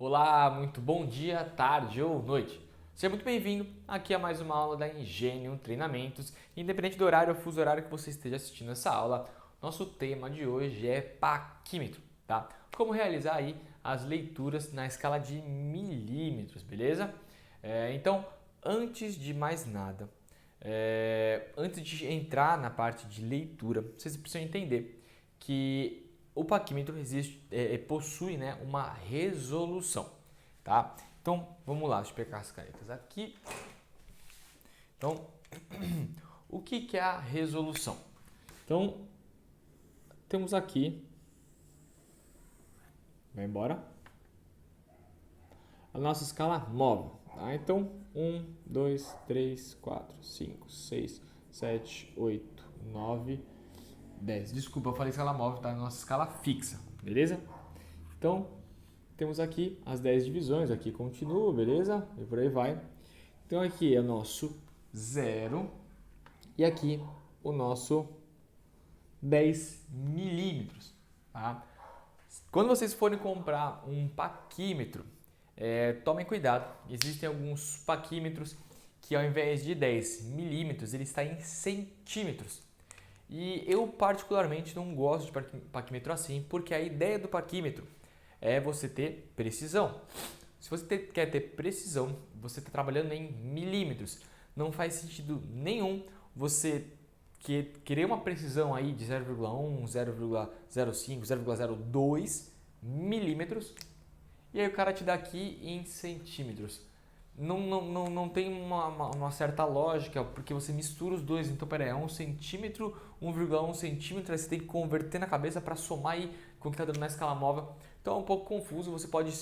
Olá, muito bom dia, tarde ou noite. Seja muito bem-vindo aqui a mais uma aula da Engenho Treinamentos. Independente do horário ou fuso horário que você esteja assistindo essa aula, nosso tema de hoje é paquímetro, tá? Como realizar aí as leituras na escala de milímetros, beleza? Então, antes de mais nada, antes de entrar na parte de leitura, vocês precisam entender que o paquímetro possui, né, uma resolução, tá? Então, vamos lá, deixa eu pegar as canetas aqui. Então, o que é a resolução? Então, temos aqui, vai embora, a nossa escala móvel, tá? Então, 1, 2, 3, 4, 5, 6, 7, 8, 9, 10. Desculpa, eu falei escala móvel, tá? Nossa escala fixa, beleza? Então, temos aqui as 10 divisões, aqui continua, beleza? E por aí vai. Então, aqui é o nosso 0 e aqui o nosso 10 milímetros, tá? Quando vocês forem comprar um paquímetro, tomem cuidado. Existem alguns paquímetros que ao invés de 10 milímetros, ele está em centímetros. E eu particularmente não gosto de paquímetro assim, porque a ideia do paquímetro é você ter precisão. Se você quer ter precisão, você está trabalhando em milímetros. Não faz sentido nenhum você querer uma precisão aí de 0,1, 0,05, 0,02 milímetros e aí o cara te dá aqui em centímetros. Não tem uma certa lógica, porque você mistura os dois. Então, peraí, é 1 centímetro, 1,1 centímetro, aí você tem que converter na cabeça para somar aí com o que está dando na escala móvel. Então é um pouco confuso, você pode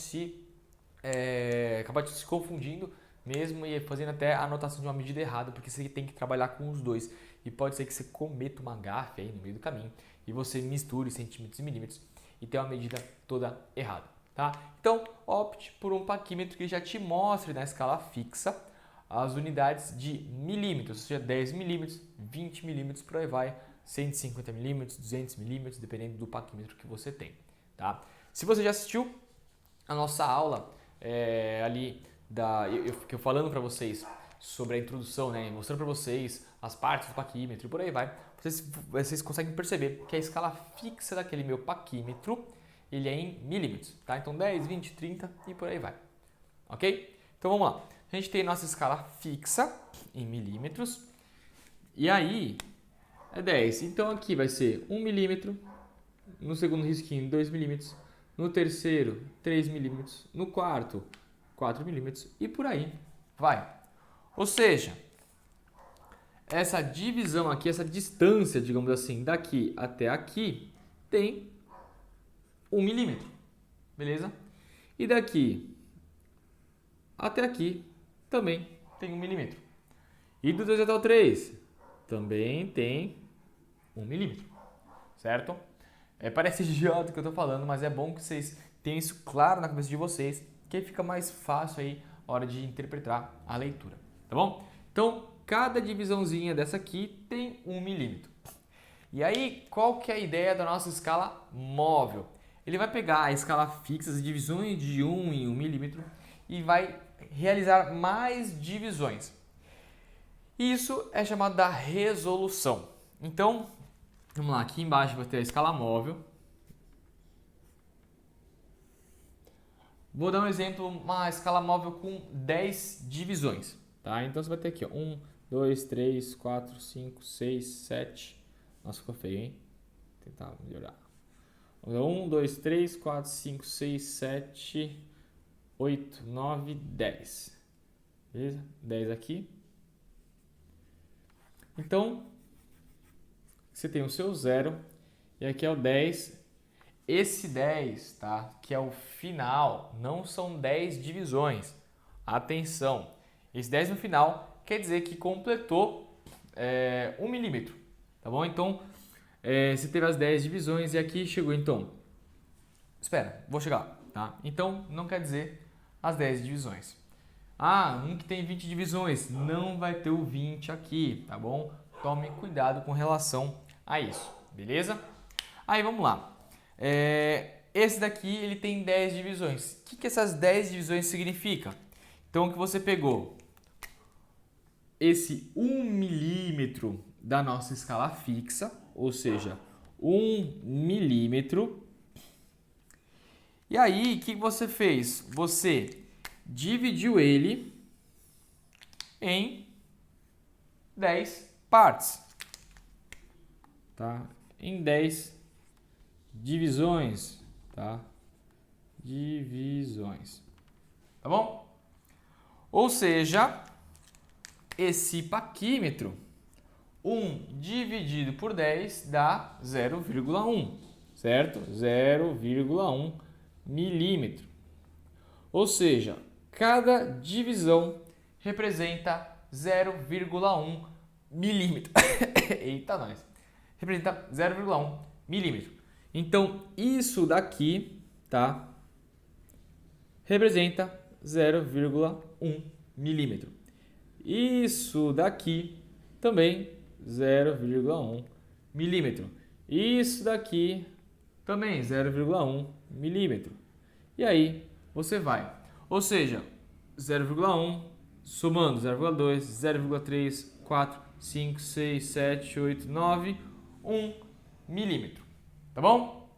acabar se confundindo mesmo e fazendo até a anotação de uma medida errada, porque você tem que trabalhar com os dois. E pode ser que você cometa uma gafe aí no meio do caminho e você misture centímetros e milímetros e tenha uma medida toda errada. Tá? Então, opte por um paquímetro que já te mostre na escala fixa as unidades de milímetros, ou seja, 10 milímetros, 20 milímetros, por aí vai, 150 milímetros, 200 milímetros, dependendo do paquímetro que você tem. Tá? Se você já assistiu a nossa aula eu falando para vocês sobre a introdução, né, mostrando para vocês as partes do paquímetro e por aí vai, vocês conseguem perceber que a escala fixa daquele meu paquímetro ele é em milímetros, tá? Então 10, 20, 30 e por aí vai, ok? Então vamos lá, a gente tem nossa escala fixa em milímetros e aí é 10, então aqui vai ser 1 milímetro, no segundo risquinho 2 milímetros, no terceiro 3 milímetros, no quarto 4 milímetros e por aí vai. Ou seja, essa divisão aqui, essa distância, digamos assim, daqui até aqui tem 1 milímetro, beleza? E daqui até aqui também tem 1 milímetro. E do 2 até o 3 também tem 1 milímetro, certo? Parece idiota o que eu estou falando, mas é bom que vocês tenham isso claro na cabeça de vocês, que aí fica mais fácil aí a hora de interpretar a leitura, tá bom? Então, cada divisãozinha dessa aqui tem 1 milímetro. E aí, qual que é a ideia da nossa escala móvel? Ele vai pegar a escala fixa, as divisões de 1 em 1 milímetro e vai realizar mais divisões. Isso é chamado da resolução. Então, vamos lá, aqui embaixo vai ter a escala móvel. Vou dar um exemplo, uma escala móvel com 10 divisões. Tá? Então, você vai ter aqui ó, 1, 2, 3, 4, 5, 6, 7. Nossa, ficou feio, hein? Vou tentar melhorar. 1, 2, 3, 4, 5, 6, 7, 8, 9, 10. Beleza? 10 aqui. Então, você tem o seu 0 e aqui é o 10. Esse 10, tá? Que é o final, não são 10 divisões. Atenção! Esse 10 no final quer dizer que completou 1 milímetro, tá bom? Então, você teve as 10 divisões e aqui chegou, então... Espera, vou chegar lá, tá? Então, não quer dizer as 10 divisões. Ah, um que tem 20 divisões, não vai ter o 20 aqui, tá bom? Tome cuidado com relação a isso, beleza? Aí, vamos lá. esse daqui ele tem 10 divisões. O que essas 10 divisões significam? Então, que você pegou esse 1 milímetro da nossa escala fixa, ou seja, 1 milímetro. E aí, o que você fez? Você dividiu ele em 10 partes, tá? Em 10 divisões, tá? Divisões, tá bom? Ou seja, esse paquímetro, 1 dividido por 10 dá 0,1, certo? 0,1 milímetro. Ou seja, cada divisão representa 0,1 milímetro. Eita, nós! Representa 0,1 milímetro. Então, isso daqui, tá? Representa 0,1 milímetro. Isso daqui também 0,1 milímetro. Isso daqui também 0,1 milímetro. E aí você vai. Ou seja, 0,1 somando 0,2, 0,3, 4, 5, 6, 7, 8, 9, 1 milímetro. Tá bom?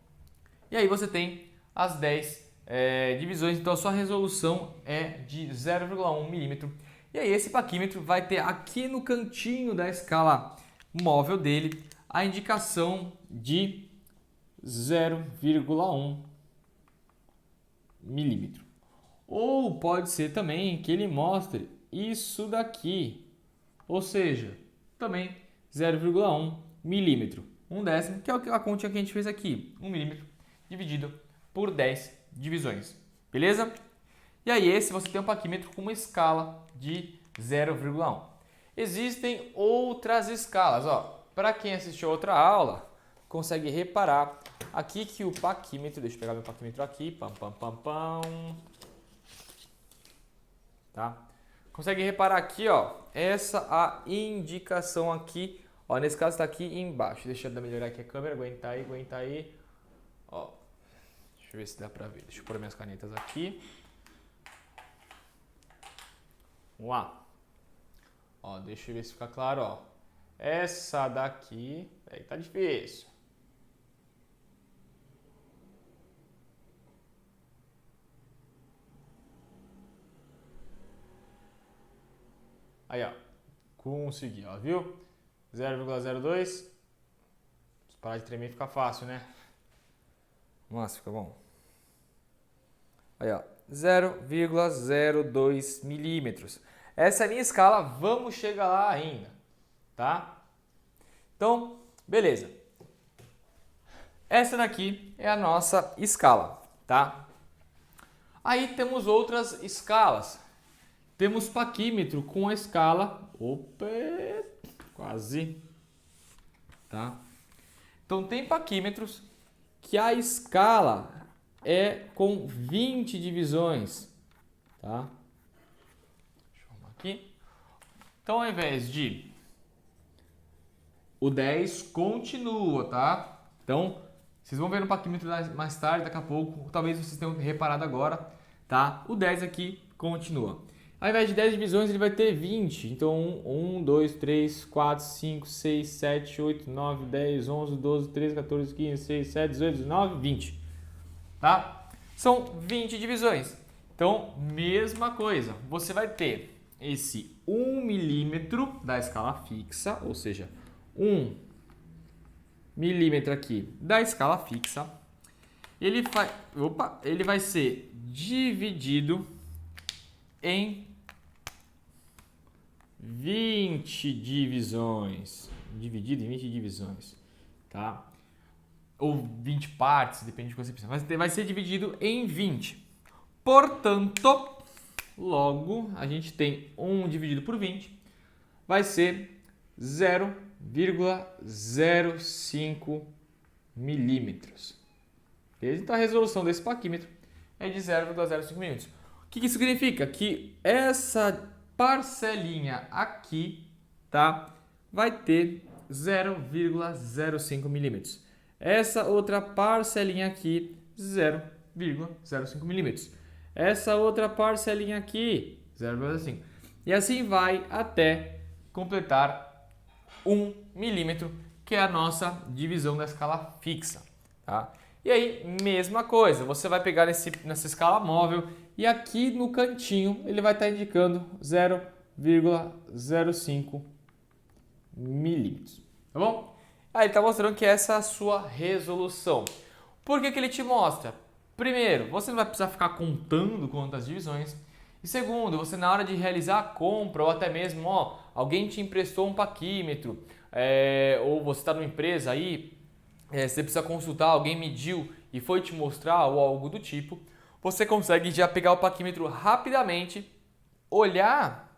E aí você tem as 10 divisões. Então a sua resolução é de 0,1 milímetro. E aí esse paquímetro vai ter aqui no cantinho da escala móvel dele a indicação de 0,1 milímetro. Ou pode ser também que ele mostre isso daqui, ou seja, também 0,1 milímetro. 1/10, que é a continha que a gente fez aqui, 1 milímetro dividido por 10 divisões, beleza? E aí esse você tem um paquímetro com uma escala de 0,1. Existem outras escalas, ó. Para quem assistiu a outra aula, consegue reparar aqui que o paquímetro, deixa eu pegar meu paquímetro aqui, tá? Consegue reparar aqui, ó, essa a indicação aqui, ó, nesse caso está aqui embaixo. Deixa eu melhorar aqui a câmera, aguenta aí, ó. Deixa eu ver se dá pra ver. Deixa eu pôr minhas canetas aqui. Vamos lá. Ó, deixa eu ver se fica claro, ó. Essa daqui, aí tá difícil. Aí, ó. Consegui, ó, viu? 0,02. Se parar de tremer fica fácil, né? Nossa, fica bom. Aí, ó. 0,02 milímetros. Essa é a minha escala, vamos chegar lá ainda, tá? Então, beleza. Essa daqui é a nossa escala, tá? Aí temos outras escalas. Temos paquímetro com a escala... Opa, quase. Tá? Então, tem paquímetros que a escala é com 20 divisões, tá? Deixa eu arrumar aqui. Então, ao invés de o 10 continua, tá? Então, vocês vão ver no paquímetro mais tarde, daqui a pouco, talvez vocês tenham reparado agora, tá? O 10 aqui continua. Ao invés de 10 divisões, ele vai ter 20. Então, 1, 2, 3, 4, 5, 6, 7, 8, 9, 10, 11, 12, 13, 14, 15, 16, 17, 18, 19, 20. Tá? São 20 divisões. Então, mesma coisa. Você vai ter esse 1 milímetro da escala fixa, ou seja, 1 milímetro aqui da escala fixa. Ele vai ser dividido em 20 divisões. Dividido em 20 divisões, tá? Ou 20 partes, depende de que você precisa. Mas vai ser dividido em 20. Portanto, logo, a gente tem 1 dividido por 20, vai ser 0,05 milímetros. Então, a resolução desse paquímetro é de 0,05 milímetros. O que isso significa? Que essa parcelinha aqui, tá, vai ter 0,05 milímetros. Essa outra parcelinha aqui 0,05 milímetros. Essa outra parcelinha aqui, 0,5. E assim vai até completar 1 milímetro, que é a nossa divisão da escala fixa. Tá? E aí, mesma coisa, você vai pegar nessa escala móvel e aqui no cantinho ele vai estar indicando 0,05 milímetros. Tá bom? Aí ele está mostrando que essa é a sua resolução. Por que ele te mostra? Primeiro, você não vai precisar ficar contando quantas divisões. E segundo, você na hora de realizar a compra ou até mesmo, alguém te emprestou um paquímetro, ou você está numa empresa aí, você precisa consultar, alguém mediu e foi te mostrar ou algo do tipo, você consegue já pegar o paquímetro rapidamente, olhar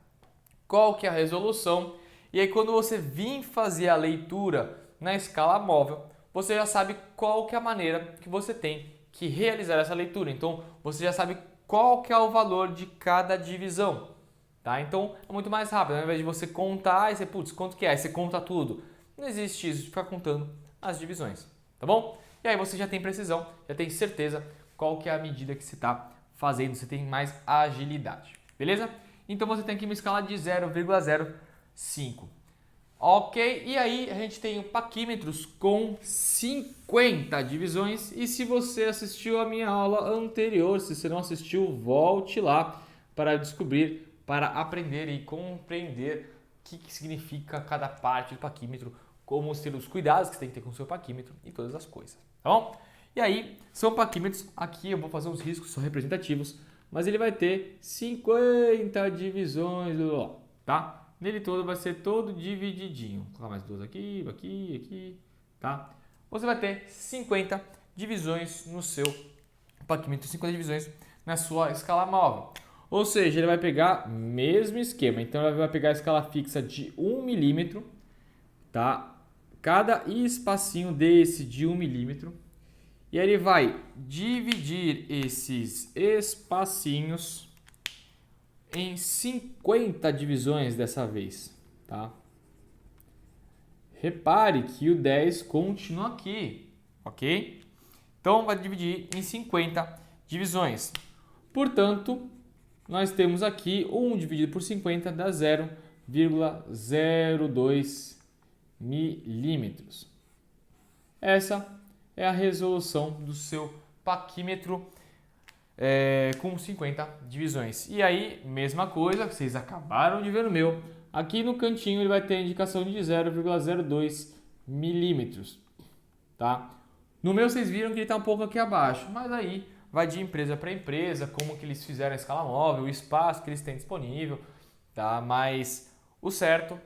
qual que é a resolução e aí quando você vir fazer a leitura na escala móvel, você já sabe qual que é a maneira que você tem que realizar essa leitura. Então você já sabe qual que é o valor de cada divisão. Tá? Então é muito mais rápido, ao invés de você contar e você, putz, quanto que é? Aí você conta tudo. Não existe isso de ficar contando as divisões, tá bom? E aí você já tem precisão, já tem certeza qual que é a medida que você está fazendo, você tem mais agilidade, beleza? Então você tem aqui uma escala de 0,05. Ok, e aí a gente tem paquímetros com 50 divisões e se você assistiu a minha aula anterior, se você não assistiu, volte lá para descobrir, para aprender e compreender o que significa cada parte do paquímetro, como ter os cuidados que você tem que ter com o seu paquímetro e todas as coisas, tá bom? E aí, são paquímetros, aqui eu vou fazer uns riscos, são representativos, mas ele vai ter 50 divisões, tá? Nele todo vai ser todo divididinho. Vou colocar mais duas aqui, aqui, tá? Você vai ter 50 divisões no seu paquímetro, 50 divisões na sua escala móvel. Ou seja, ele vai pegar mesmo esquema. Então, ele vai pegar a escala fixa de 1 milímetro, tá? Cada espacinho desse de 1 milímetro. E aí ele vai dividir esses espacinhos em 50 divisões dessa vez, tá? Repare que o 10 continua aqui, ok? Então, vai dividir em 50 divisões. Portanto, nós temos aqui 1 dividido por 50 dá 0,02 milímetros. Essa é a resolução do seu paquímetro com 50 divisões. E aí, mesma coisa, vocês acabaram de ver no meu. Aqui no cantinho ele vai ter a indicação de 0,02 milímetros. Tá? No meu vocês viram que ele está um pouco aqui abaixo, mas aí vai de empresa para empresa, como que eles fizeram a escala móvel, o espaço que eles têm disponível. Tá? Mas o certo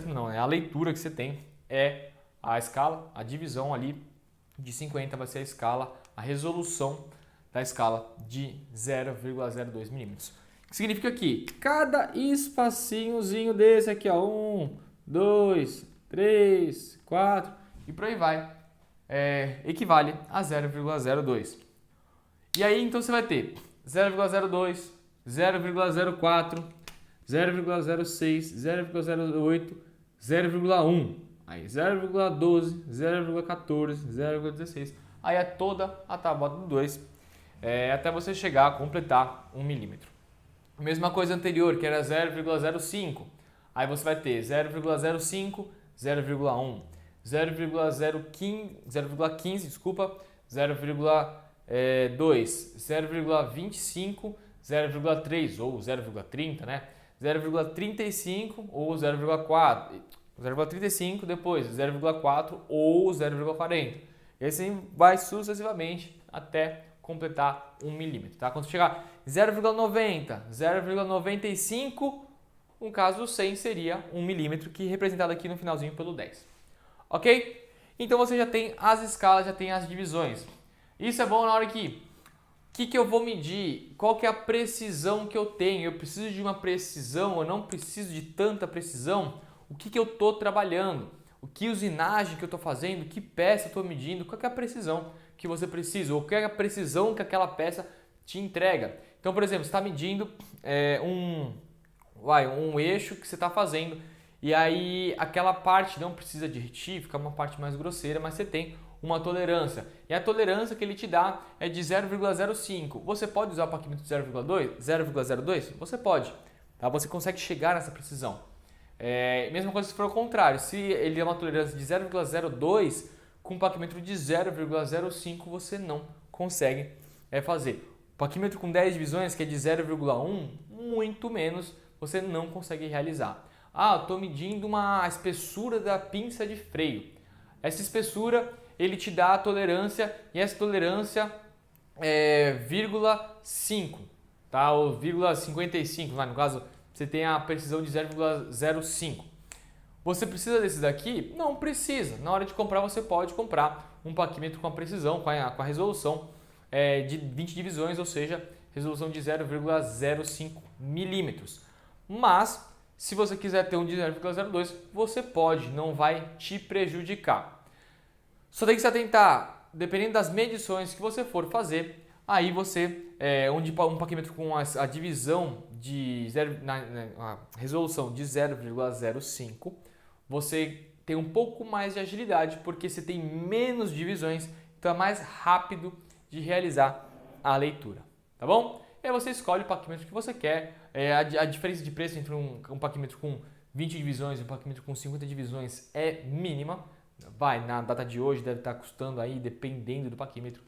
não, a leitura que você tem é a escala, a divisão ali de 50 vai ser a escala, a resolução da escala de 0,02 milímetros. Que significa que cada espacinhozinho desse aqui, 1, 2, 3, 4 e por aí vai, equivale a 0,02. E aí então você vai ter 0,02, 0,04, 0,06, 0,08, 0,1. Aí 0,12, 0,14, 0,16. Aí é toda a tábua do 2 até você chegar a completar 1 milímetro. Mesma coisa anterior, que era 0,05. Aí você vai ter 0,05, 0,1, 0,15, desculpa, 0,2, 0,25, 0,3 ou 0,30, né? 0,35 ou 0,4. 0,35, depois 0,4 ou 0,40. E assim vai sucessivamente até completar 1 milímetro. Tá? Quando chegar 0,90, 0,95, no caso 100 seria 1 milímetro, que é representado aqui no finalzinho pelo 10. Ok? Então você já tem as escalas, já tem as divisões. Isso é bom na hora que eu vou medir, qual que é a precisão que eu tenho. Eu preciso de uma precisão, eu não preciso de tanta precisão. O que eu estou trabalhando, o que usinagem que eu estou fazendo, que peça eu estou medindo, qual que é a precisão que você precisa, ou qual é a precisão que aquela peça te entrega. Então, por exemplo, você está medindo um eixo que você está fazendo e aí aquela parte não precisa de retífica, é uma parte mais grosseira, mas você tem uma tolerância. E a tolerância que ele te dá é de 0,05. Você pode usar o paquímetro de 0,02? Você pode. Tá? Você consegue chegar nessa precisão. Mesma coisa se for o contrário. Se ele é uma tolerância de 0,02, com um paquímetro de 0,05 você não consegue fazer. Paquímetro com 10 divisões, que é de 0,1, muito menos, você não consegue realizar. Eu estou medindo a espessura da pinça de freio. Essa espessura, ele te dá a tolerância, e essa tolerância é 0,5, tá? Ou 0,55, no caso, você tem a precisão de 0,05. Você precisa desse daqui? Não precisa. Na hora de comprar, você pode comprar um paquímetro com a precisão, com a resolução de 20 divisões, ou seja, resolução de 0,05 milímetros. Mas, se você quiser ter um de 0,02, você pode, não vai te prejudicar. Só tem que se atentar, dependendo das medições que você for fazer, aí você, um paquímetro com a divisão de a resolução de 0,05, você tem um pouco mais de agilidade, porque você tem menos divisões, então é mais rápido de realizar a leitura, tá bom? E aí você escolhe o paquímetro que você quer. A diferença de preço entre um paquímetro com 20 divisões e um paquímetro com 50 divisões é mínima. Na data de hoje deve estar custando aí, dependendo do paquímetro,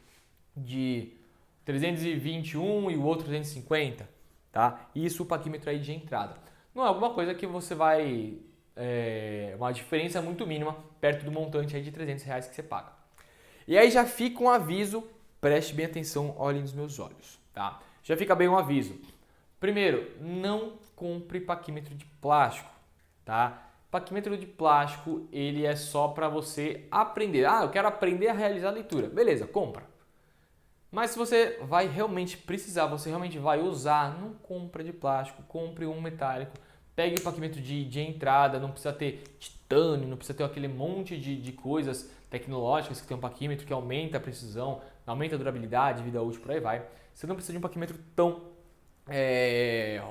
de 321 e o outro 350, tá? Isso o paquímetro aí de entrada. Não é alguma coisa que você vai... uma diferença muito mínima, perto do montante aí de R$300 que você paga. E aí já fica um aviso, preste bem atenção, olhem nos meus olhos, tá? Já fica bem um aviso. Primeiro, não compre paquímetro de plástico, tá? Paquímetro de plástico, ele é só para você aprender. Eu quero aprender a realizar a leitura. Beleza, compra. Mas se você vai realmente precisar, você realmente vai usar, não compra de plástico, compre um metálico. Pegue o paquímetro de entrada, não precisa ter titânio, não precisa ter aquele monte de coisas tecnológicas que tem um paquímetro que aumenta a precisão, aumenta a durabilidade, vida útil, por aí vai. Você não precisa de um paquímetro tão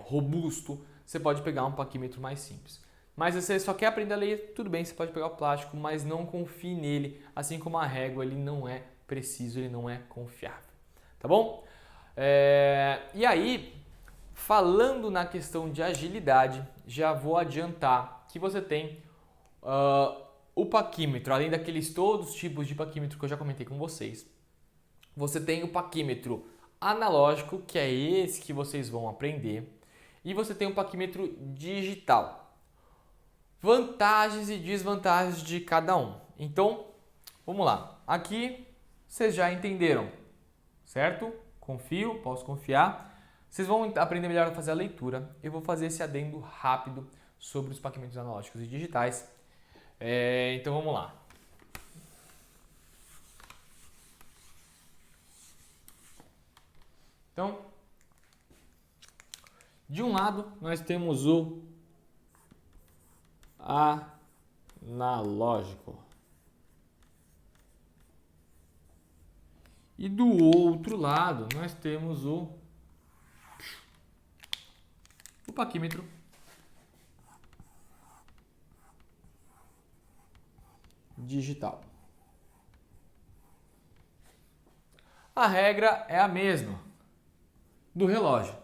robusto, você pode pegar um paquímetro mais simples. Mas se você só quer aprender a ler, tudo bem, você pode pegar o plástico, mas não confie nele, assim como a régua, ele não é preciso, ele não é confiável, tá bom? E aí, falando na questão de agilidade, já vou adiantar que você tem o paquímetro, além daqueles todos os tipos de paquímetro que eu já comentei com vocês, você tem o paquímetro analógico, que é esse que vocês vão aprender, e você tem o paquímetro digital. Vantagens e desvantagens de cada um. Então, vamos lá. Aqui vocês já entenderam, certo? Confio, posso confiar. Vocês vão aprender melhor a fazer a leitura. Eu vou fazer esse adendo rápido sobre os paquímetros analógicos e digitais. Então vamos lá. Então, de um lado nós temos o analógico. E do outro lado nós temos o paquímetro digital. A regra é a mesma do relógio.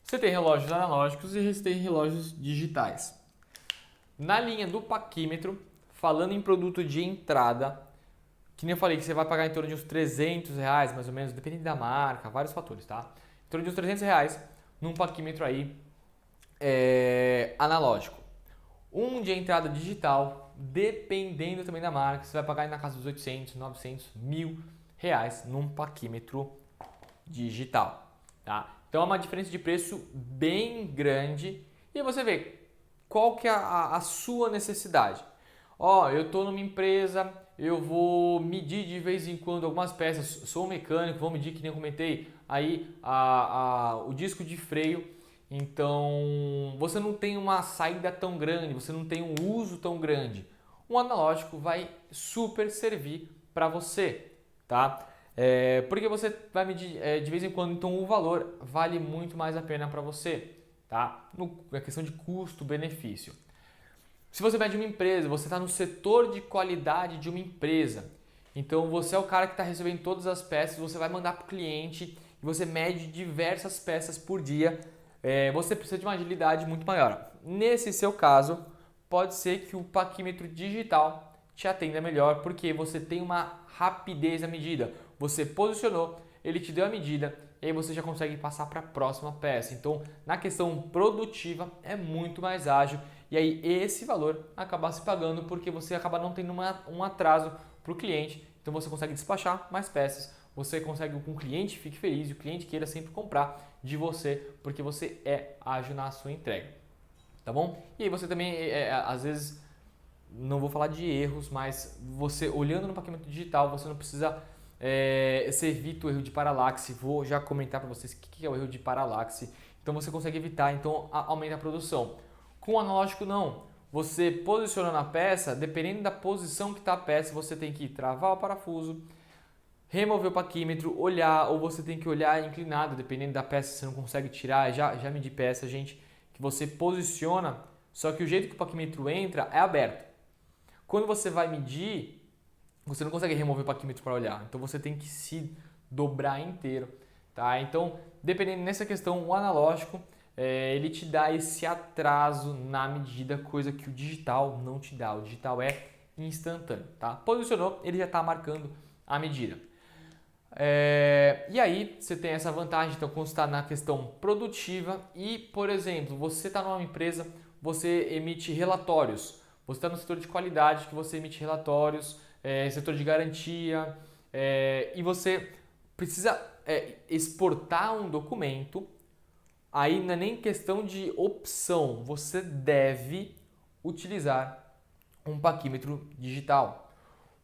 Você tem relógios analógicos e você tem relógios digitais. Na linha do paquímetro, falando em produto de entrada, que nem eu falei que você vai pagar em torno de uns R$300, mais ou menos, dependendo da marca, vários fatores, tá? Em torno de uns R$300 num paquímetro aí analógico. Um de entrada digital, dependendo também da marca, você vai pagar aí na casa dos 800, 900, R$1.000 num paquímetro digital, tá? Então é uma diferença de preço bem grande e você vê qual que é a sua necessidade. Eu estou numa empresa, eu vou medir de vez em quando algumas peças, sou um mecânico, vou medir, que nem eu comentei, aí o disco de freio. Então você não tem uma saída tão grande, você não tem um uso tão grande. Um analógico vai super servir para você, tá? Porque você vai medir de vez em quando, então o valor vale muito mais a pena para você, tá? Na questão de custo-benefício. Se você mede uma empresa, você está no setor de qualidade de uma empresa. Então você é o cara que está recebendo todas as peças, você vai mandar para o cliente e você mede diversas peças por dia. Você precisa de uma agilidade muito maior. Nesse seu caso, pode ser que o paquímetro digital te atenda melhor porque você tem uma rapidez na medida. Você posicionou, ele te deu a medida e aí você já consegue passar para a próxima peça. Então, na questão produtiva, é muito mais ágil e aí esse valor acaba se pagando porque você acaba não tendo um atraso para o cliente. Então, você consegue despachar mais peças, você consegue que o cliente fique feliz e o cliente queira sempre comprar de você porque você é ágil na sua entrega. Tá bom? E aí você também, às vezes, não vou falar de erros, mas você olhando no paquimento digital, você não precisa, você evita o erro de paralaxe. Vou já comentar para vocês o que é o erro de paralaxe. Então você consegue evitar, então aumenta a produção. Com o analógico não. Você posicionando a peça, dependendo da posição que está a peça, você tem que travar o parafuso, remover o paquímetro, olhar, ou você tem que olhar inclinado, dependendo da peça, você não consegue tirar, já medi peça, gente, que você posiciona, só que o jeito que o paquímetro entra é aberto. Quando você vai medir, você não consegue remover o paquímetro para olhar, então você tem que se dobrar inteiro, tá? Então, dependendo nessa questão, o analógico, ele te dá esse atraso na medida, coisa que o digital não te dá. O digital é instantâneo, tá? Posicionou, ele já está marcando a medida. E aí você tem essa vantagem, então, quando você está na questão produtiva e, por exemplo, você está numa empresa, você emite relatórios. Você está no setor de qualidade que você emite relatórios, setor de garantia, e você precisa exportar um documento. Aí não é nem questão de opção, você deve utilizar um paquímetro digital.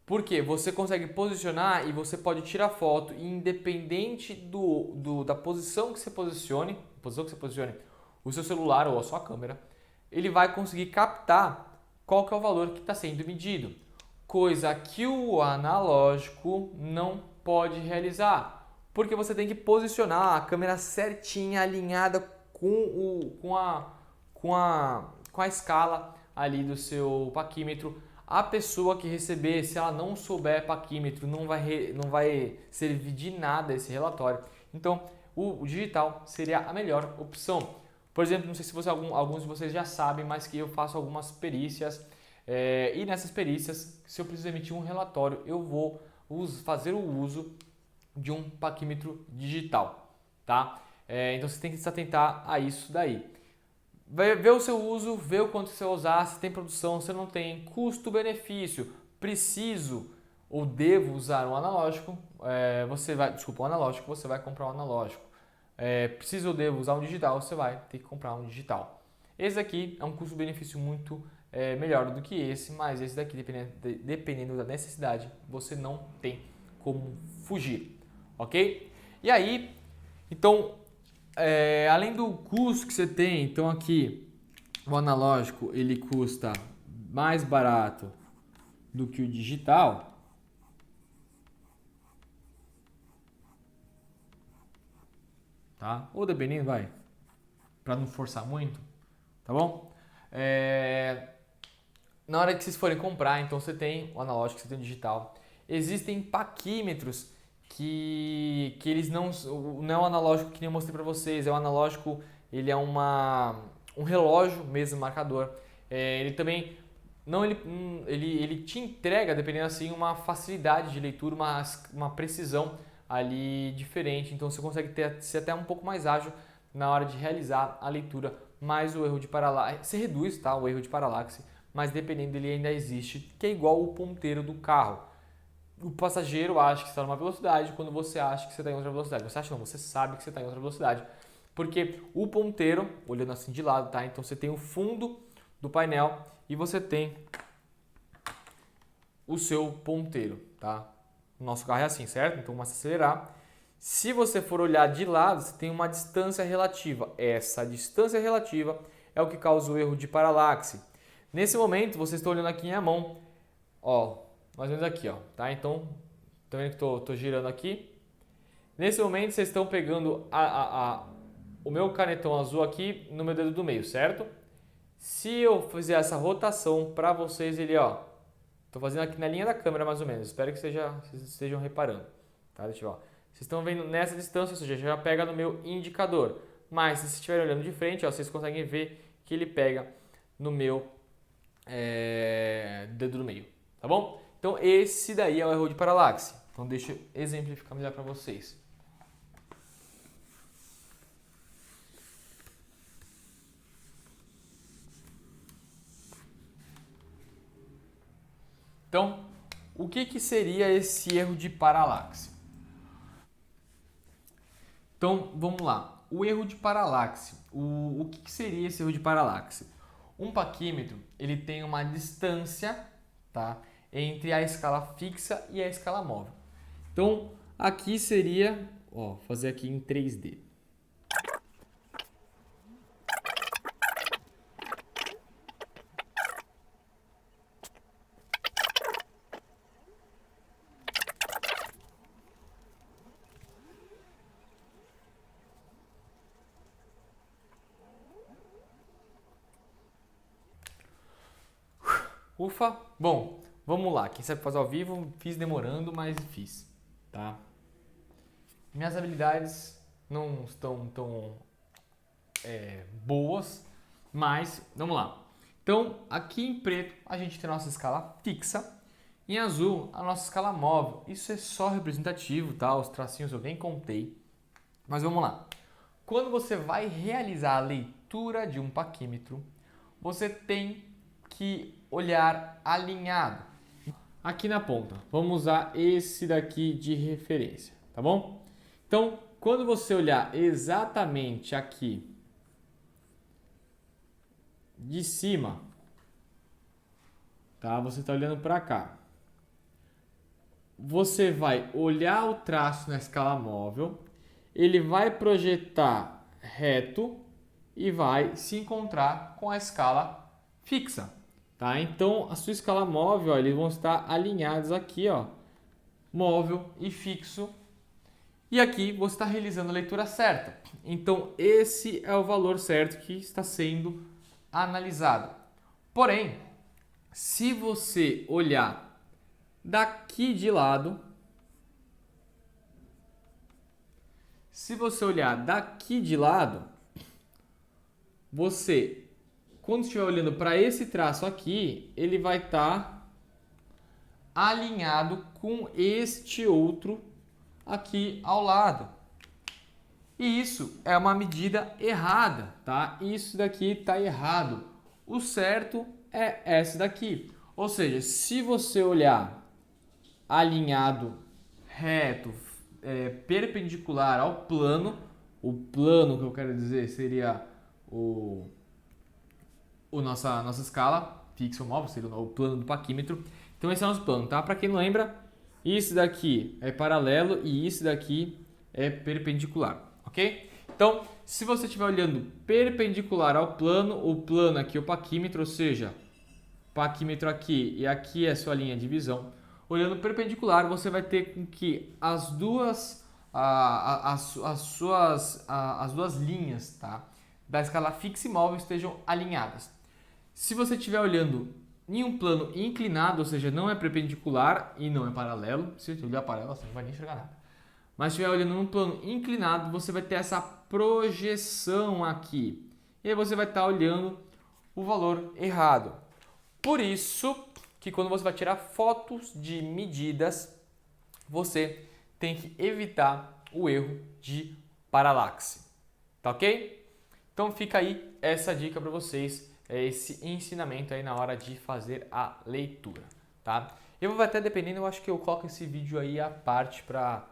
Porque você consegue posicionar e você pode tirar foto e independente da posição que você posicione, o seu celular ou a sua câmera, ele vai conseguir captar qual que é o valor que está sendo medido. Coisa que o analógico não pode realizar. Porque você tem que posicionar a câmera certinha, alinhada com a escala ali do seu paquímetro. A pessoa que receber, se ela não souber paquímetro, não vai servir de nada esse relatório. Então, o digital seria a melhor opção. Por exemplo, não sei se alguns de vocês já sabem, mas que eu faço algumas perícias. E nessas perícias, se eu preciso emitir um relatório, eu vou fazer o uso de um paquímetro digital, tá? Então você tem que se atentar a isso daí. Ver o seu uso, ver o quanto você vai usar, se tem produção, se não tem, custo-benefício, preciso ou devo usar um analógico, você vai comprar um analógico. Preciso ou devo usar um digital, você vai ter que comprar um digital. Esse aqui é um custo-benefício muito melhor do que esse, mas esse daqui, dependendo da necessidade, você não tem como fugir, ok? E aí, então, além do custo que você tem, então aqui o analógico ele custa mais barato do que o digital. Tá? Ou dependendo, vai, para não forçar muito, tá bom? Na hora que vocês forem comprar, então você tem o analógico, você tem o digital. Existem paquímetros que eles não é um analógico que nem eu mostrei para vocês, é um analógico, ele é um relógio mesmo, marcador. Ele também não ele te entrega, dependendo assim, uma facilidade de leitura, uma precisão ali diferente, então você consegue ser até um pouco mais ágil na hora de realizar a leitura, mas o erro de paralaxe, você reduz, tá, o erro de paralaxe, mas dependendo ele ainda existe, que é igual o ponteiro do carro. O passageiro acha que está numa velocidade quando você acha que você está em outra velocidade. Você acha não, você sabe que você está em outra velocidade. Porque o ponteiro, olhando assim de lado, tá? Então você tem o fundo do painel e você tem o seu ponteiro, tá? O nosso carro é assim, certo? Então vamos acelerar. Se você for olhar de lado, você tem uma distância relativa. Essa distância relativa é o que causa o erro de paralaxe. Nesse momento, vocês estão olhando aqui em minha mão, ó, mais ou menos aqui, ó, tá? Então, tá vendo que tô girando aqui? Nesse momento, vocês estão pegando o meu canetão azul aqui no meu dedo do meio, certo? Se eu fizer essa rotação para vocês, ele, ó, tô fazendo aqui na linha da câmera mais ou menos, espero que vocês estejam reparando, tá? Deixa eu ver, ó. Vocês estão vendo nessa distância, ou seja, já pega no meu indicador, mas se vocês estiverem olhando de frente, ó, vocês conseguem ver que ele pega no meu dedo do meio, tá bom? Então esse daí é o erro de paralaxe. Então deixa eu exemplificar melhor para vocês. Então, o que seria esse erro de paralaxe? Então, vamos lá. O erro de paralaxe. O que seria esse erro de paralaxe? Um paquímetro, ele tem uma distância, tá, entre a escala fixa e a escala móvel. Então, aqui seria, ó, fazer aqui em 3D. Ufa! Bom, vamos lá. Quem sabe fazer ao vivo, fiz demorando, mas fiz, tá? Minhas habilidades não estão tão boas, mas vamos lá. Então, aqui em preto a gente tem a nossa escala fixa, em azul a nossa escala móvel. Isso é só representativo, tá? Os tracinhos eu nem contei, mas vamos lá. Quando você vai realizar a leitura de um paquímetro, você tem que olhar alinhado. Aqui na ponta, vamos usar esse daqui de referência, tá bom? Então, quando você olhar exatamente aqui de cima, tá? Você está olhando para cá. Você vai olhar o traço na escala móvel, ele vai projetar reto e vai se encontrar com a escala fixa, tá? Então, a sua escala móvel, ó, eles vão estar alinhados aqui, ó, móvel e fixo. E aqui você está realizando a leitura certa. Então, esse é o valor certo que está sendo analisado. Porém, se você olhar daqui de lado, você, quando estiver olhando para esse traço aqui, ele vai estar alinhado com este outro aqui ao lado. E isso é uma medida errada, tá? Isso daqui está errado. O certo é esse daqui. Ou seja, se você olhar alinhado, reto, perpendicular ao plano, o plano que eu quero dizer seria nossa escala fixa ou móvel, seria o plano do paquímetro. Então esse é o nosso plano, tá? Para quem não lembra, isso daqui é paralelo e isso daqui é perpendicular, ok? Então, se você estiver olhando perpendicular ao plano, o plano aqui é o paquímetro, ou seja, paquímetro aqui e aqui é a sua linha de visão. Olhando perpendicular, você vai ter com que as duas linhas, tá, da escala fixa e móvel estejam alinhadas. Se você estiver olhando em um plano inclinado, ou seja, não é perpendicular e não é paralelo, se você olhar paralelo, você não vai nem enxergar nada. Mas se estiver olhando em um plano inclinado, você vai ter essa projeção aqui. E aí você vai estar olhando o valor errado. Por isso que quando você vai tirar fotos de medidas, você tem que evitar o erro de paralaxe. Tá ok? Então fica aí essa dica para vocês, esse ensinamento aí na hora de fazer a leitura, tá? Eu vou até, dependendo, eu acho que eu coloco esse vídeo aí à parte para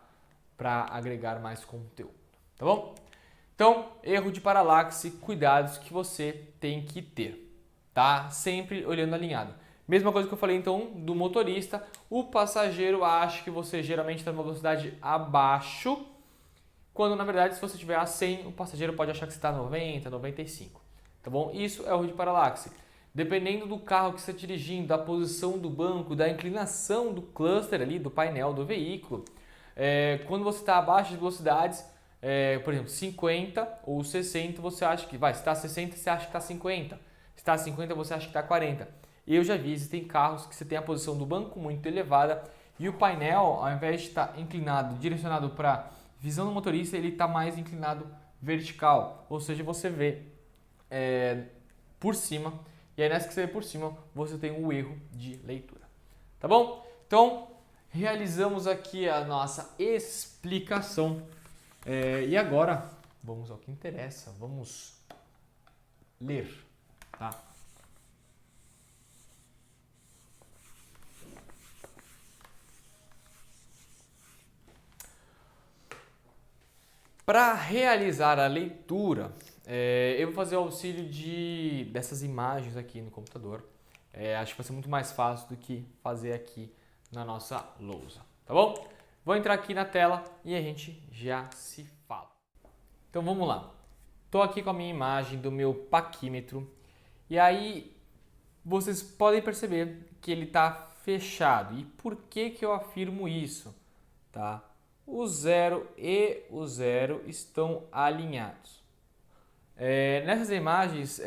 agregar mais conteúdo, tá bom? Então, erro de paralaxe, cuidados que você tem que ter, tá? Sempre olhando alinhado. Mesma coisa que eu falei então do motorista, o passageiro acha que você geralmente está numa velocidade abaixo, quando na verdade se você estiver a 100, o passageiro pode achar que você está a 90, 95, tá bom? Isso é o erro de paralaxe. Dependendo do carro que você está dirigindo, da posição do banco, da inclinação do cluster ali, do painel do veículo, quando você está abaixo de velocidades, por exemplo, 50 ou 60, você acha que vai, se está a 60, você acha que está a 50. está a 50, você acha que está a 40. Eu já vi, existem carros que você tem a posição do banco muito elevada e o painel, ao invés de estar inclinado, direcionado para visão do motorista, ele está mais inclinado vertical, ou seja, você vê por cima, e aí nessa que você vê por cima, você tem um erro de leitura. Tá bom? Então, realizamos aqui a nossa explicação e agora vamos ao que interessa, vamos ler, tá? Para realizar a leitura, eu vou fazer o auxílio dessas imagens aqui no computador. Acho que vai ser muito mais fácil do que fazer aqui na nossa lousa, tá bom? Vou entrar aqui na tela e a gente já se fala. Então vamos lá. Estou aqui com a minha imagem do meu paquímetro e aí vocês podem perceber que ele está fechado. E por que que eu afirmo isso? Tá? O 0 e o 0 estão alinhados. Nessas imagens,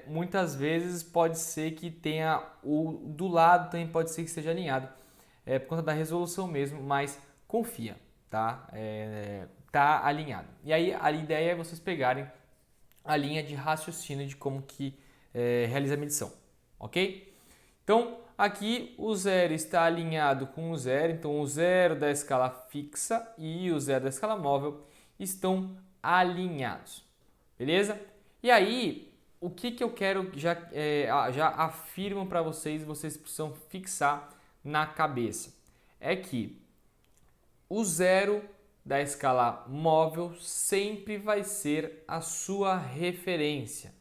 muitas vezes pode ser que tenha o do lado também pode ser que esteja alinhado, por conta da resolução mesmo, mas confia, tá? Tá alinhado. E aí a ideia é vocês pegarem a linha de raciocínio de como que realiza a medição, ok? Então aqui o 0 está alinhado com o 0, então o 0 da escala fixa e o 0 da escala móvel estão alinhados, beleza? E aí, o que eu quero já afirmo para vocês precisam fixar na cabeça, é que o 0 da escala móvel sempre vai ser a sua referência.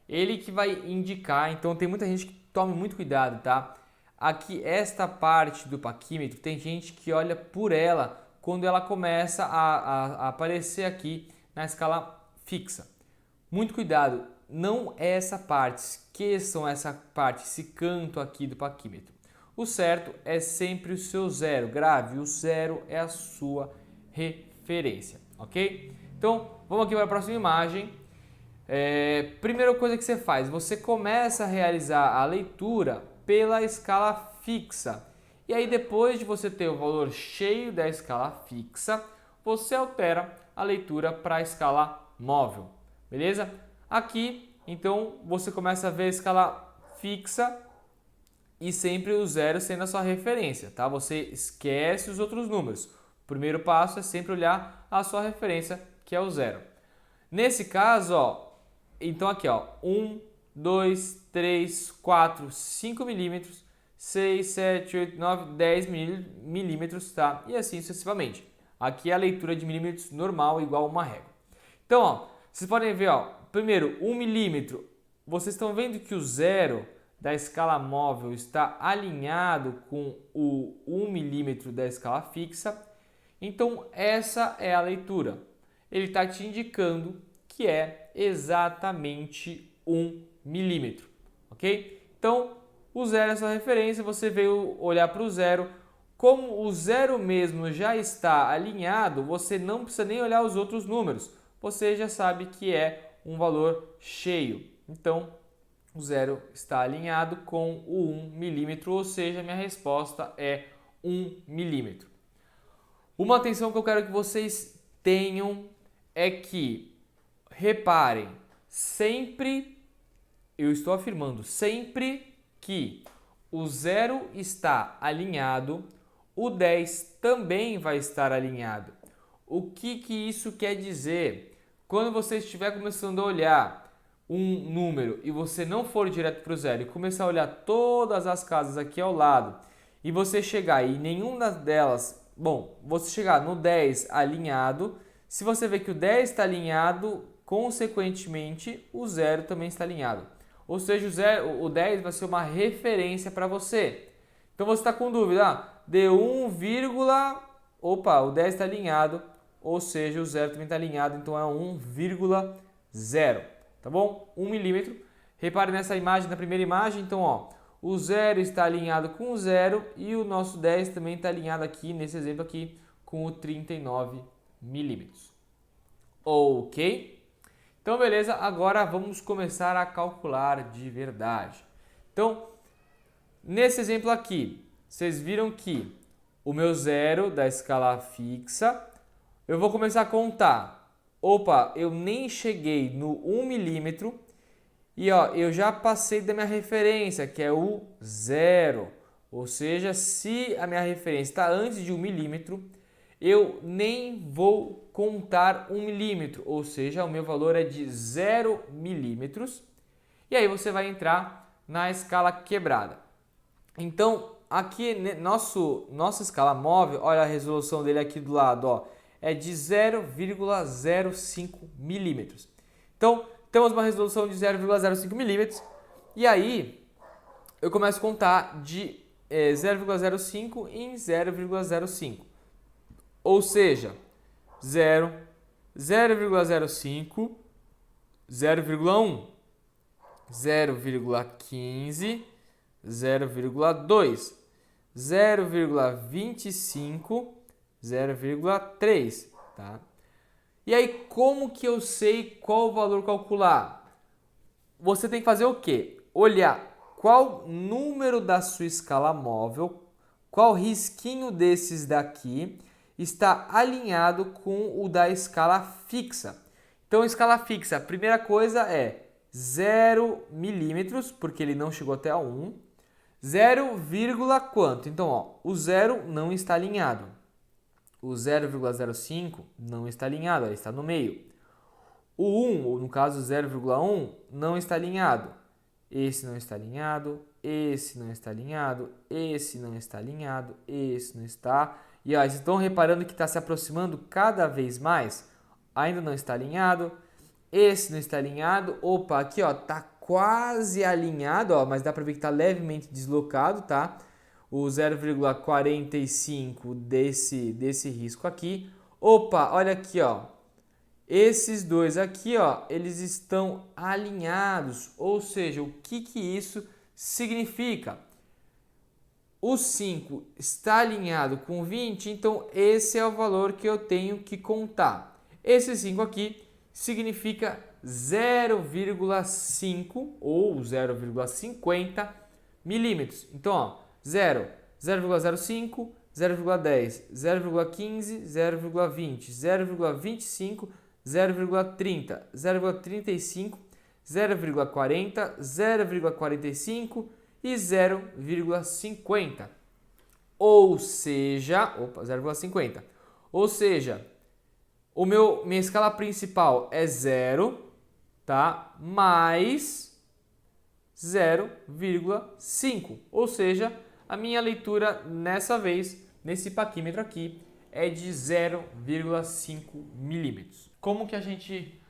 Ele que vai indicar, então tem muita gente que tome muito cuidado, tá? Aqui, esta parte do paquímetro, tem gente que olha por ela quando ela começa a aparecer aqui na escala fixa. Muito cuidado, não é essa parte, esqueçam essa parte, esse canto aqui do paquímetro. O certo é sempre o seu 0, grave, o 0 é a sua referência, ok? Então, vamos aqui para a próxima imagem. Primeira coisa que você faz, você começa a realizar a leitura pela escala fixa. E aí depois de você ter o valor cheio da escala fixa, você altera a leitura para a escala móvel, beleza? Aqui, então, você começa a ver a escala fixa e sempre o 0 sendo a sua referência, tá? Você esquece os outros números. O primeiro passo é sempre olhar a sua referência, que é o 0. Nesse caso, ó, então aqui, ó, 1, 2, 3, 4, 5 milímetros, 6, 7, 8, 9, 10 milímetros, tá? E assim sucessivamente. Aqui é a leitura de milímetros normal, igual a uma régua. Então, ó, vocês podem ver, ó, primeiro, 1 milímetro. Vocês estão vendo que o 0 da escala móvel está alinhado com o 1 milímetro da escala fixa. Então, essa é a leitura. Ele está te indicando que é exatamente 1 milímetro, ok? Então, o 0 é a sua referência, você veio olhar para o 0. Como o 0 mesmo já está alinhado, você não precisa nem olhar os outros números. Você já sabe que é um valor cheio. Então, o 0 está alinhado com o 1 milímetro, ou seja, minha resposta é 1 milímetro. Uma atenção que eu quero que vocês tenham é que, reparem, sempre, eu estou afirmando, sempre que o 0 está alinhado, o 10 também vai estar alinhado. O que isso quer dizer? Quando você estiver começando a olhar um número e você não for direto para o 0 e começar a olhar todas as casas aqui ao lado e você chegar e nenhuma delas, bom, você chegar no 10 alinhado, se você vê que o 10 está alinhado, consequentemente o 0 também está alinhado. Ou seja, o 10 vai ser uma referência para você. Então você está com dúvida, de 1, opa, o 10 está alinhado, ou seja, o 0 também está alinhado, então é 1,0, tá bom? 1 milímetro. Repare nessa imagem, na primeira imagem, então, ó, o 0 está alinhado com o 0 e o nosso 10 também está alinhado aqui, nesse exemplo aqui, com o 39 milímetros. Ok? Então, beleza, agora vamos começar a calcular de verdade. Então, nesse exemplo aqui, vocês viram que o meu zero da escala fixa, eu vou começar a contar. Opa, eu nem cheguei no 1 milímetro e ó, eu já passei da minha referência, que é o zero. Ou seja, se a minha referência está antes de 1 milímetro, eu nem vou contar 1 milímetro, ou seja, o meu valor é de 0 milímetros. E aí você vai entrar na escala quebrada. Então, aqui nossa escala móvel, olha a resolução dele aqui do lado, ó, é de 0,05 milímetros. Então, temos uma resolução de 0,05 milímetros. E aí, eu começo a contar de 0,05 em 0,05. Ou seja, 0, 0,05, 0,1, 0,15, 0,2, 0,25, 0,3, tá? E aí, como que eu sei qual valor calcular? Você tem que fazer o quê? Olhar qual número da sua escala móvel, qual risquinho desses daqui está alinhado com o da escala fixa. Então, escala fixa, a primeira coisa é 0 milímetros, porque ele não chegou até a 1. 0, quanto? Então, ó, o 0 não está alinhado. O 0,05 não está alinhado, ele está no meio. O 1, ou no caso 0,1, não está alinhado. Esse não está alinhado, esse não está alinhado, esse não está alinhado, esse não está. E ó, vocês estão reparando que está se aproximando cada vez mais? Ainda não está alinhado. Esse não está alinhado. Opa, aqui ó, está quase alinhado, ó, mas dá para ver que está levemente deslocado, tá? O 0,45 desse risco aqui. Opa, olha aqui, ó. Esses dois aqui, ó, eles estão alinhados. Ou seja, o que isso significa? O 5 está alinhado com 20, então esse é o valor que eu tenho que contar. Esse 5 aqui significa 0,5 ou 0,50 milímetros. Então, ó, 0, 0,05, 0,10, 0,15, 0,20, 0,25, 0,30, 0,35, 0,40, 0,45 e 0,50. Ou seja, 0,50. Ou seja, minha escala principal é 0, tá? Mais 0,5. Ou seja, a minha leitura nessa vez, nesse paquímetro aqui, é de 0,5 milímetros. Como que a gente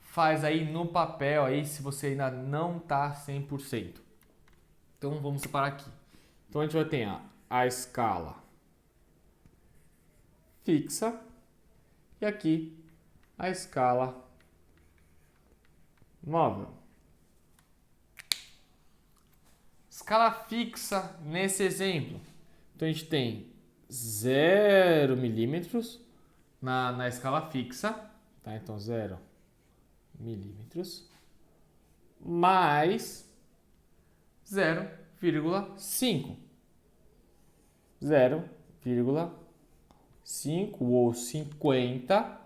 faz aí no papel aí se você ainda não está 100%? Então vamos separar aqui. Então a gente vai ter a escala fixa e aqui a escala móvel. Escala fixa nesse exemplo. Então a gente tem 0 milímetros na escala fixa, tá? Então 0 milímetros mais 0,5. 0,5 ou 50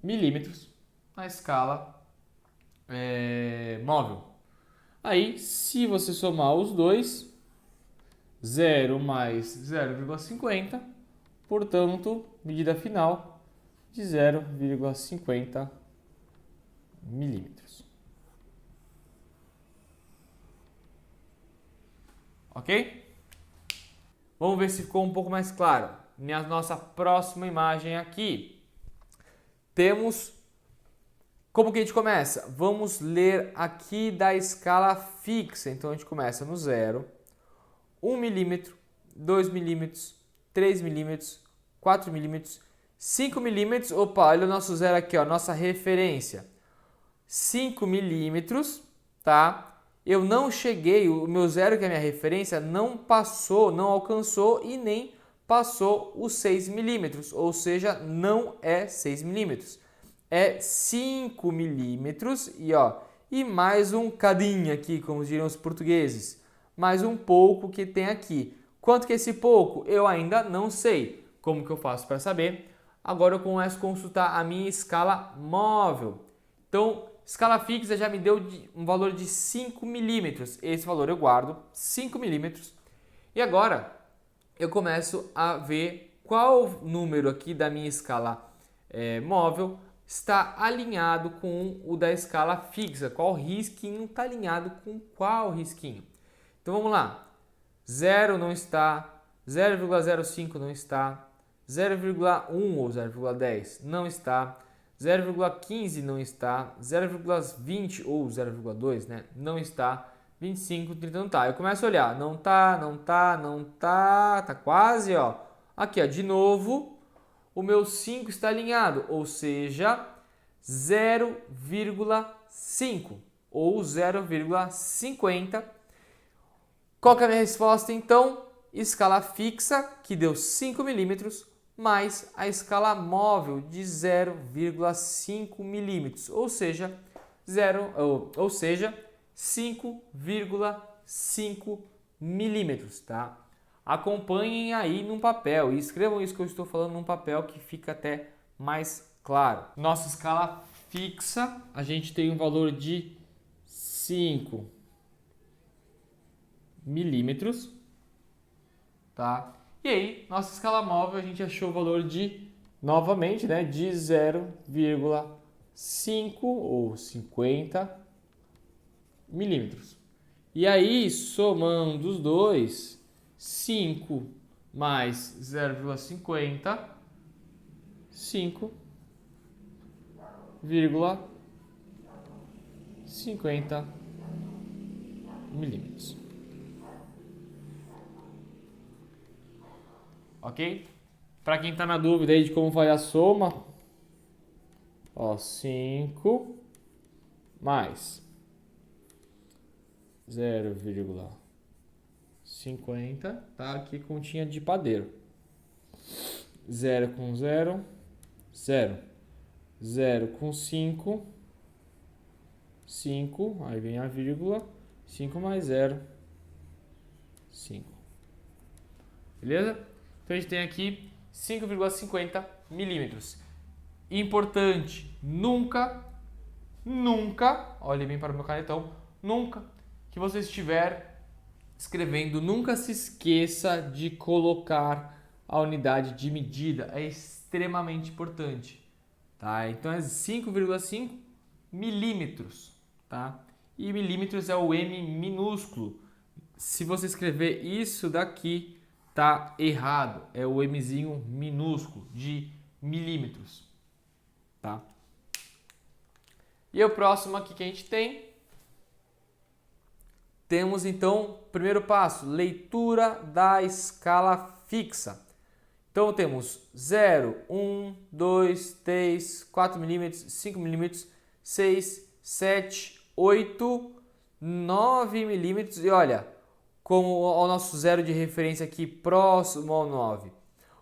milímetros na escala móvel. Aí, se você somar os dois, 0 mais 0,50, portanto, medida final de 0,50 milímetros. Ok? Vamos ver se ficou um pouco mais claro. Nossa próxima imagem aqui. Temos... Como que a gente começa? Vamos ler aqui da escala fixa. Então a gente começa no 0, 1 milímetro, 2 milímetros, 3 milímetros, 4 milímetros, 5 milímetros. Opa, olha o nosso 0 aqui, ó, nossa referência. 5 milímetros, tá? Eu não cheguei, o meu 0, que é a minha referência, não passou, não alcançou e nem passou os 6 milímetros. Ou seja, não é 6 milímetros. é 5 milímetros e mais um cadinho aqui, como diriam os portugueses. Mais um pouco que tem aqui. Quanto que é esse pouco? Eu ainda não sei. Como que eu faço para saber? Agora eu começo a consultar a minha escala móvel. Então, escala fixa já me deu um valor de 5 milímetros. Esse valor eu guardo, 5 milímetros. E agora eu começo a ver qual número aqui da minha escala móvel está alinhado com o da escala fixa. Qual risquinho está alinhado com qual risquinho? Então vamos lá. 0 não está, 0,05 não está, 0,1 ou 0,10 não está, 0,15 não está, 0,20 ou 0,2 não está, 25, 30 não está. Eu começo a olhar, não está, não está, não está, está quase, Aqui, de novo, o meu 5 está alinhado, ou seja, 0,5 ou 0,50. Qual que é a minha resposta, então? Escala fixa, que deu 5 milímetros, mais a escala móvel de 0,5 milímetros, ou seja, 5,5 milímetros, tá? Acompanhem aí num papel e escrevam isso que eu estou falando num papel que fica até mais claro. Nossa escala fixa, a gente tem um valor de 5 milímetros, tá? E aí, nossa escala móvel, a gente achou o valor de, novamente, de 0,5 ou 50 milímetros. E aí, somando os dois, 5 mais 0,50, 5,50 milímetros. Ok? Para quem está na dúvida aí de como vai a soma, 5 mais 0,50, tá? Aqui continha de padeiro. 0 com 0, 0. 0 com 5, 5, aí vem a vírgula, 5 mais 0, 5. Beleza? Então a gente tem aqui 5,50 milímetros. Importante, nunca, olhe bem para o meu canetão, nunca que você estiver escrevendo, nunca se esqueça de colocar a unidade de medida. É extremamente importante. Tá? Então é 5,5 milímetros. Tá? E milímetros é o M minúsculo. Se você escrever isso daqui, tá errado. É o Mzinho minúsculo de milímetros. Tá? E o próximo aqui que a gente tem. Temos então, primeiro passo, leitura da escala fixa. Então temos 0, 1, 2, 3, 4 milímetros, 5 milímetros, 6, 7, 8, 9 milímetros. E olha, como o nosso zero de referência aqui próximo ao 9.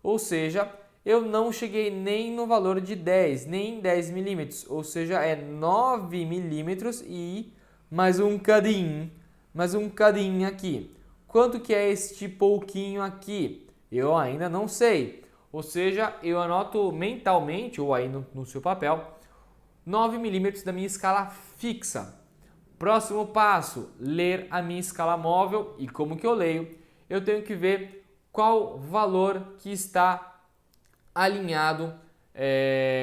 Ou seja, eu não cheguei nem no valor de 10, nem 10 milímetros. Ou seja, é 9 milímetros e mais um cadinho aqui. Quanto que é este pouquinho aqui? Eu ainda não sei. Ou seja, eu anoto mentalmente, ou aí no seu papel, 9 milímetros da minha escala fixa. Próximo passo, ler a minha escala móvel. E como que eu leio? Eu tenho que ver qual valor que está alinhado,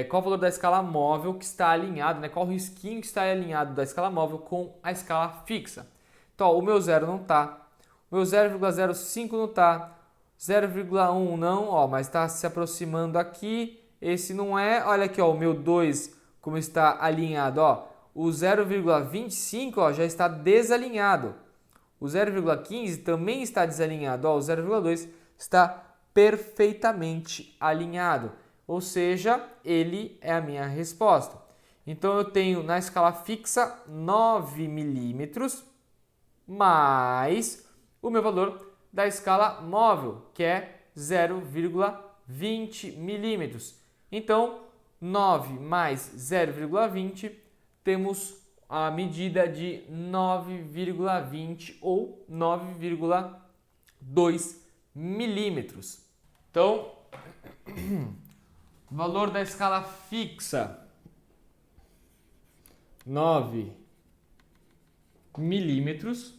qual o valor da escala móvel que está alinhado, qual o risquinho que está alinhado da escala móvel com a escala fixa. Então, o meu 0 não está, o meu 0,05 não está, 0,1 não, mas está se aproximando aqui, esse não é, olha aqui, o meu 2 como está alinhado, o 0,25 já está desalinhado, o 0,15 também está desalinhado, o 0,2 está perfeitamente alinhado, ou seja, ele é a minha resposta. Então, eu tenho na escala fixa 9 milímetros, mais o meu valor da escala móvel, que é 0,20 milímetros. Então, 9 mais 0,20, temos a medida de 9,20 ou 9,2 milímetros. Então, valor da escala fixa, 9 milímetros.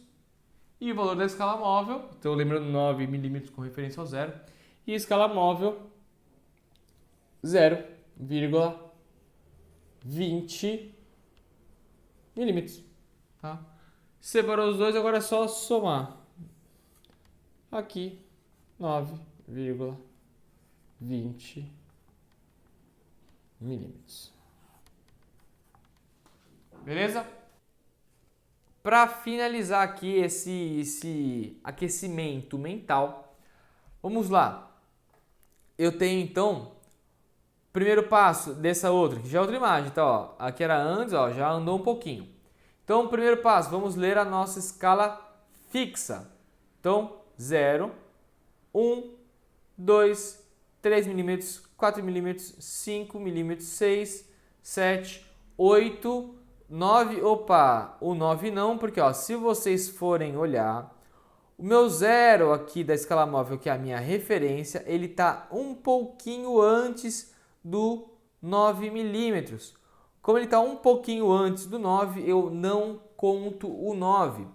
E o valor da escala móvel, então lembrando 9 milímetros com referência ao zero. E a escala móvel, 0,20 milímetros. Tá? Separou os dois, agora é só somar. Aqui, 9,20 milímetros. Beleza? Para finalizar aqui esse aquecimento mental, vamos lá. Eu tenho então, primeiro passo dessa outra, que já é outra imagem, tá? Ó, aqui era antes, ó, já andou um pouquinho. Então, primeiro passo, vamos ler a nossa escala fixa. Então, 0, 1, 2, 3 milímetros, 4 milímetros, 5 milímetros, 6, 7, 8, 9, opa, o 9 não, porque ó, se vocês forem olhar, o meu zero aqui da escala móvel, que é a minha referência, ele está um pouquinho antes do 9 milímetros. Como ele está um pouquinho antes do 9, eu não conto o 9.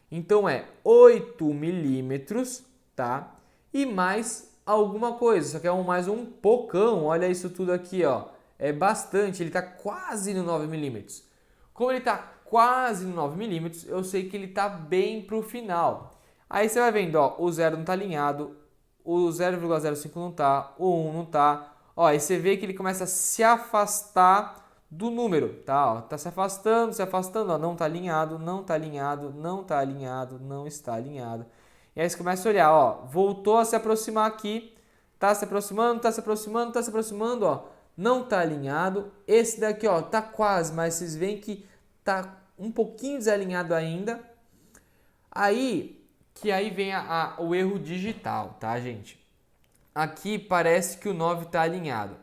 Então é 8 milímetros, tá? E mais alguma coisa, só que é mais um pocão, olha isso tudo aqui, ó. É bastante, ele está quase no 9 milímetros. Como ele está quase no 9 milímetros, eu sei que ele está bem para o final. Aí você vai vendo, ó, o 0 não está alinhado, o 0,05 não está, o 1 não está. Ó, aí você vê que ele começa a se afastar do número, tá? Ó, tá se afastando, ó, não está alinhado, não está alinhado, não está alinhado, não está alinhado. E aí você começa a olhar, ó, voltou a se aproximar aqui, tá se aproximando, tá se aproximando, tá se aproximando, ó. Não está alinhado. Esse daqui, ó, tá quase, mas vocês veem que tá um pouquinho desalinhado ainda. Aí vem o erro digital, tá, gente? Aqui parece que o 9 está alinhado.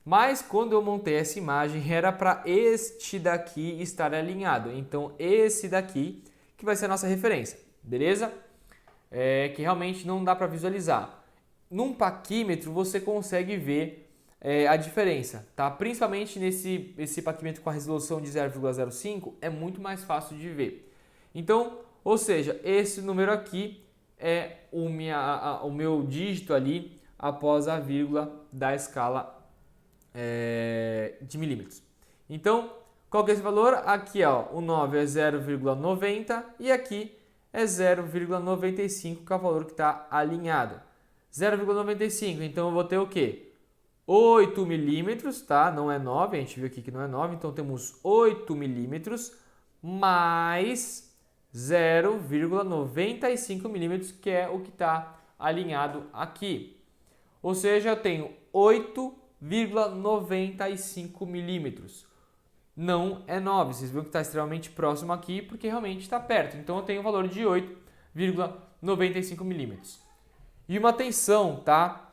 Mas quando eu montei essa imagem, era para este daqui estar alinhado. Então, esse daqui que vai ser a nossa referência, beleza? Que realmente não dá para visualizar. Num paquímetro, você consegue ver a diferença, tá? Principalmente esse paquímetro com a resolução de 0,05 é muito mais fácil de ver. Então, ou seja, esse número aqui é o meu dígito ali após a vírgula da escala de milímetros. Então, qual que é esse valor? Aqui, ó, o 9 é 0,90 e aqui é 0,95, que é o valor que está alinhado. 0,95, então eu vou ter o quê? 8 milímetros, tá? Não é 9, a gente viu aqui que não é 9, então temos 8 milímetros mais 0,95 milímetros, que é o que está alinhado aqui. Ou seja, eu tenho 8,95 milímetros. Não é 9, vocês viram que está extremamente próximo aqui, porque realmente está perto. Então eu tenho o valor de 8,95 milímetros. E uma atenção, tá?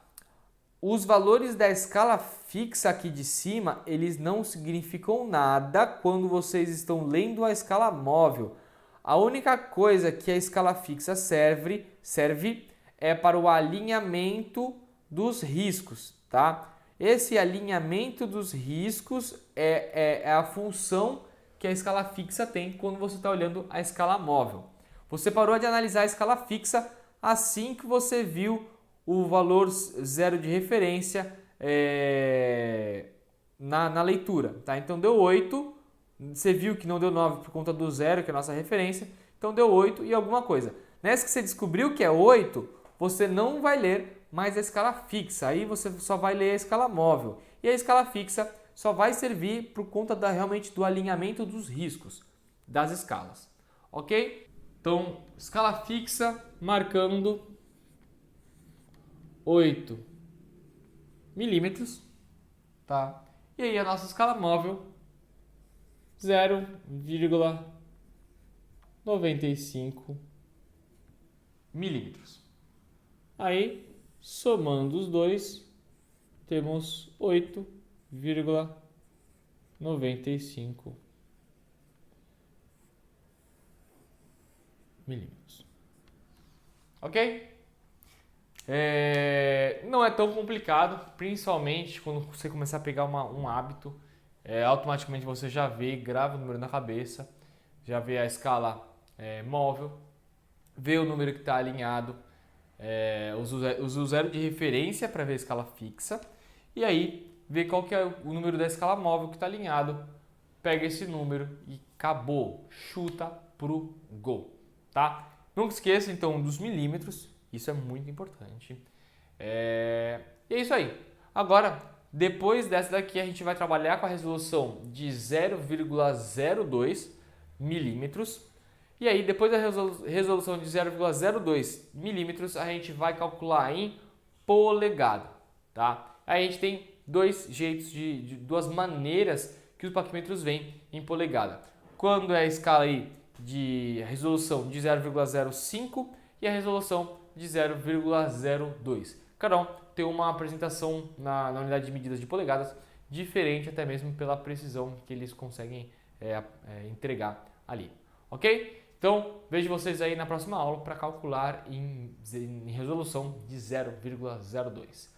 Os valores da escala fixa aqui de cima, eles não significam nada quando vocês estão lendo a escala móvel. A única coisa que a escala fixa serve é para o alinhamento dos riscos, tá? Esse alinhamento dos riscos é a função que a escala fixa tem quando você está olhando a escala móvel. Você parou de analisar a escala fixa assim que você viu o valor zero de referência na leitura, tá? Então deu 8, você viu que não deu 9 por conta do zero, que é a nossa referência, então deu 8 e alguma coisa. Nessa que você descobriu que é 8, você não vai ler mais a escala fixa, aí você só vai ler a escala móvel. E a escala fixa só vai servir por conta realmente do alinhamento dos riscos das escalas, ok? Então, escala fixa marcando 8 milímetros, tá? E aí a nossa escala móvel 0,95 milímetros. Aí, somando os dois, temos 8,25 0,95 milímetros. Ok? Não é tão complicado, principalmente quando você começar a pegar um hábito, automaticamente você já vê, grava o número na cabeça, já vê a escala móvel, vê o número que está alinhado, usa o zero de referência para ver a escala fixa e aí vê qual que é o número da escala móvel que está alinhado, pega esse número e acabou, chuta pro gol, tá? Nunca esqueça então dos milímetros, isso é muito importante. E é isso aí. Agora, depois dessa daqui a gente vai trabalhar com a resolução de 0,02 milímetros. E aí, depois da resolução de 0,02 milímetros, a gente vai calcular em polegada, tá? Aí a gente tem dois jeitos, duas maneiras que os paquímetros vêm em polegada. Quando é a escala aí de resolução de 0,05 e a resolução de 0,02. Cada um tem uma apresentação na unidade de medidas de polegadas diferente, até mesmo pela precisão que eles conseguem entregar ali, ok? Então, vejo vocês aí na próxima aula para calcular em resolução de 0,02.